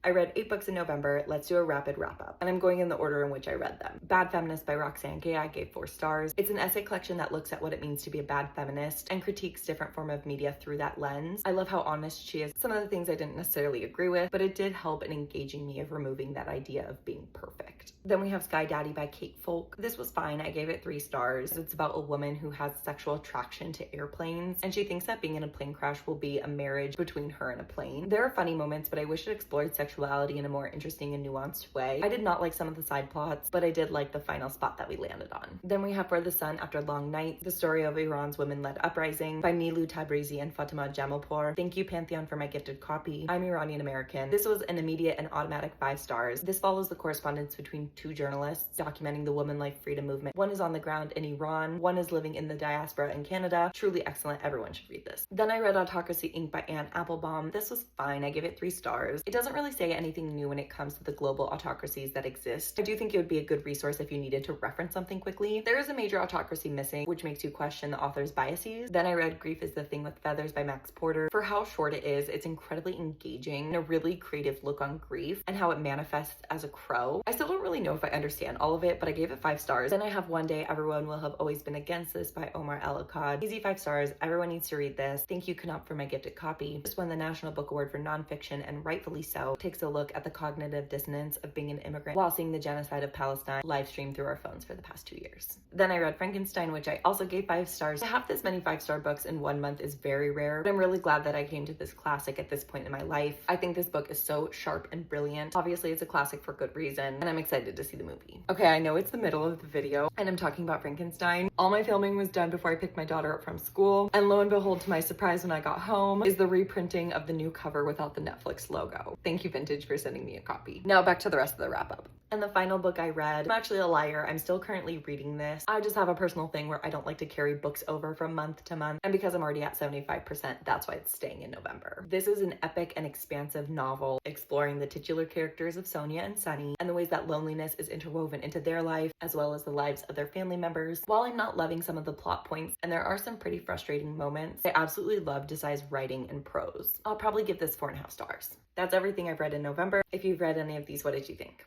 I read 8 books in November. Let's do a rapid wrap up. And I'm going in the order in which I read them. Bad Feminist by Roxane Gay, I gave 4 stars. It's an essay collection that looks at what it means to be a bad feminist and critiques different form of media through that lens. I love how honest she is. Some of the things I didn't necessarily agree with, but it did help in engaging me of removing that idea of being perfect. Then we have Sky Daddy by Kate Folk. This was fine. I gave it 3 stars. It's about a woman who has sexual attraction to airplanes, and she thinks that being in a plane crash will be a marriage between her and a plane. There are funny moments, but I wish it explored sexuality in a more interesting and nuanced way. I did not like some of the side plots, but I did like the final spot that we landed on. Then we have For the Sun After Long Nights, the story of Iran's women-led uprising by Nilu Tabrizi and Fatima Jamalpour. Thank you, Pantheon, for my gifted copy. I'm Iranian American. This was an immediate and automatic 5 stars. This follows the correspondence between 2 journalists documenting the woman life freedom movement. One is on the ground in Iran, one is living in the diaspora in Canada. Truly excellent. Everyone should read this. Then I read Autocracy Inc. by Anne Applebaum. This was fine. I give it 3 stars. It doesn't really say anything new when it comes to the global autocracies that exist. I do think it would be a good resource if you needed to reference something quickly. There is a major autocracy missing, which makes you question the author's biases. Then I read Grief is the Thing with Feathers by Max Porter. For how short it is, it's incredibly engaging and a really creative look on grief and how it manifests as a crow. I still don't really know if I understand all of it, but I gave it 5 stars. Then I have One Day Everyone Will Have Always Been Against This by Omar El-Akkad. Easy 5 stars. Everyone needs to read this. Thank you, Knopf, for my gifted copy. This won the National Book Award for Nonfiction, and rightfully so. Takes a look at the cognitive dissonance of being an immigrant while seeing the genocide of Palestine live streamed through our phones for the past 2 years. Then I read Frankenstein, which I also gave 5 stars. To have this many 5-star books in 1 month is very rare, but I'm really glad that I came to this classic at this point in my life. I think this book is so sharp and brilliant. Obviously, it's a classic for good reason, and I'm excited to see the movie. Okay, I know it's the middle of the video, and I'm talking about Frankenstein. All my filming was done before I picked my daughter up from school, and lo and behold, to my surprise when I got home, is the reprinting of the new cover without the Netflix logo. Thank you, Vintage, for sending me a copy. Now back to the rest of the wrap up. And the final book I read, I'm actually a liar. I'm still currently reading this. I just have a personal thing where I don't like to carry books over from month to month. And because I'm already at 75%, that's why it's staying in November. This is an epic and expansive novel exploring the titular characters of Sonia and Sunny and the ways that loneliness is interwoven into their life as well as the lives of their family members. While I'm not loving some of the plot points and there are some pretty frustrating moments, I absolutely love Desai's writing and prose. I'll probably give this 4.5 stars. That's everything I've read in November. If you've read any of these, what did you think?